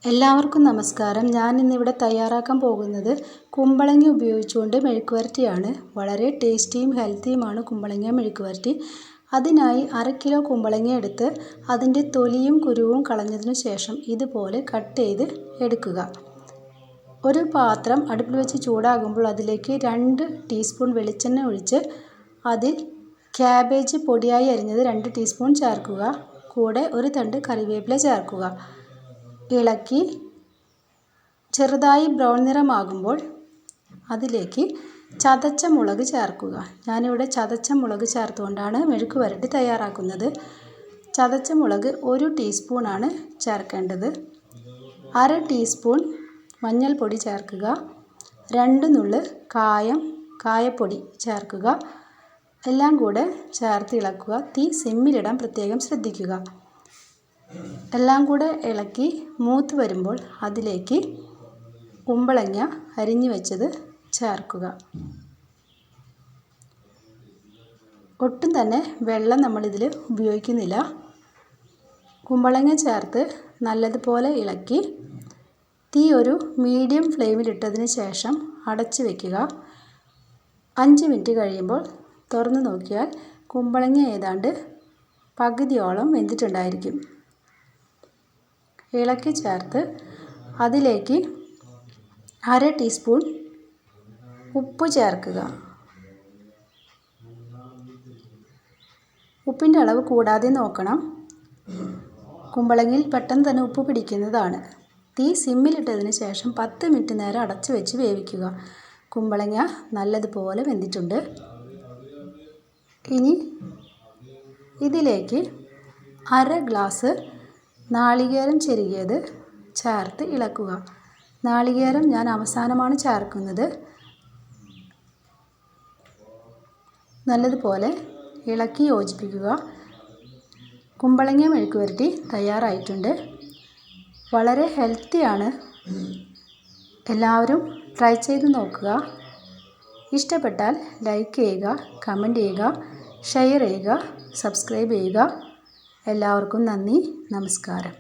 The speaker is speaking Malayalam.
എല്ലാവർക്കും നമസ്കാരം. ഞാൻ ഇന്നിവിടെ തയ്യാറാക്കാൻ പോകുന്നത് കുമ്പളങ്ങ ഉപയോഗിച്ചുകൊണ്ട് മെഴുക്കുവരട്ടിയാണ്. വളരെ ടേസ്റ്റിയും ഹെൽത്തിയുമാണ് കുമ്പളങ്ങ മെഴുക്കുവരട്ടി. അതിനായി 1/2 കിലോ കുമ്പളങ്ങ എടുത്ത് അതിൻ്റെ തൊലിയും കുരുവും കളഞ്ഞതിനു ശേഷം ഇതുപോലെ കട്ട് ചെയ്ത് എടുക്കുക. ഒരു പാത്രം അടുപ്പിൽ വെച്ച് ചൂടാകുമ്പോൾ അതിലേക്ക് 2 ടീസ്പൂൺ വെളിച്ചെണ്ണ ഒഴിച്ച് അതിൽ ക്യാബേജ് പൊടിയായി അരിഞ്ഞത് 2 ടീസ്പൂൺ ചേർക്കുക. കൂടെ ഒരു തണ്ട് കറിവേപ്പില ചേർക്കുക. ഇളക്കി ചെറുതായി ബ്രൗൺ നിറമാകുമ്പോൾ അതിലേക്ക് ചതച്ച മുളക് ചേർക്കുക. ഞാനിവിടെ ചതച്ച മുളക് ചേർത്തുകൊണ്ടാണ് മെഴുക്ക് വരട്ടി തയ്യാറാക്കുന്നത്. ചതച്ച മുളക് 1 ടീസ്പൂണാണ് ചേർക്കേണ്ടത്. 1/2 ടീസ്പൂൺ മഞ്ഞൾപ്പൊടി ചേർക്കുക. 2 നുള്ള് കായപ്പൊടി ചേർക്കുക. എല്ലാം കൂടെ ചേർത്ത് ഇളക്കുക. തീ സിമ്മിലിടാൻ പ്രത്യേകം ശ്രദ്ധിക്കുക. എല്ലാം കൂടെ ഇളക്കി മൂത്ത് വരുമ്പോൾ അതിലേക്ക് കുമ്പളങ്ങ അരിഞ്ഞു വെച്ചത് ചേർക്കുക. ഒട്ടും തന്നെ വെള്ളം നമ്മളിതിൽ ഉപയോഗിക്കുന്നില്ല. കുമ്പളങ്ങ ചേർത്ത് നല്ലതുപോലെ ഇളക്കി തീ ഒരു മീഡിയം ഫ്ലെയിമിലിട്ടതിന് ശേഷം അടച്ചു വയ്ക്കുക. 5 മിനിറ്റ് കഴിയുമ്പോൾ തുറന്ന് നോക്കിയാൽ കുമ്പളങ്ങ ഏതാണ്ട് പകുതിയോളം വെന്തിട്ടുണ്ടായിരിക്കും. ഇളക്കി ചേർത്ത് അതിലേക്ക് 1/2 ടീസ്പൂൺ ഉപ്പ് ചേർക്കുക. ഉപ്പിൻ്റെ അളവ് കൂടാതെ നോക്കണം. കുമ്പളങ്ങയിൽ പെട്ടെന്ന് തന്നെ ഉപ്പ് പിടിക്കുന്നതാണ്. തീ സിമ്മിലിട്ടതിന് ശേഷം 10 മിനിറ്റ് നേരം അടച്ചു വെച്ച് വേവിക്കുക. കുമ്പളങ്ങ നല്ലതുപോലെ വെന്തിട്ടുണ്ട്. ഇനി ഇതിലേക്ക് 1/2 ഗ്ലാസ് നാളികേരം ചെരുകിയത് ചേർത്ത് ഇളക്കുക. നാളികേരം ഞാൻ അവസാനമാണ് ചേർക്കുന്നത്. നല്ലതുപോലെ ഇളക്കി യോജിപ്പിക്കുക. കുമ്പളങ്ങ മെഴുക്കുവരട്ടി തയ്യാറായിട്ടുണ്ട്. വളരെ ഹെൽത്തിയാണ്. എല്ലാവരും ട്രൈ ചെയ്ത് നോക്കുക. ഇഷ്ടപ്പെട്ടാൽ ലൈക്ക് ചെയ്യുക, കമൻറ്റ് ചെയ്യുക, ഷെയർ ചെയ്യുക, സബ്സ്ക്രൈബ് ചെയ്യുക. എല്ലാവർക്കും നന്ദി, നമസ്കാരം.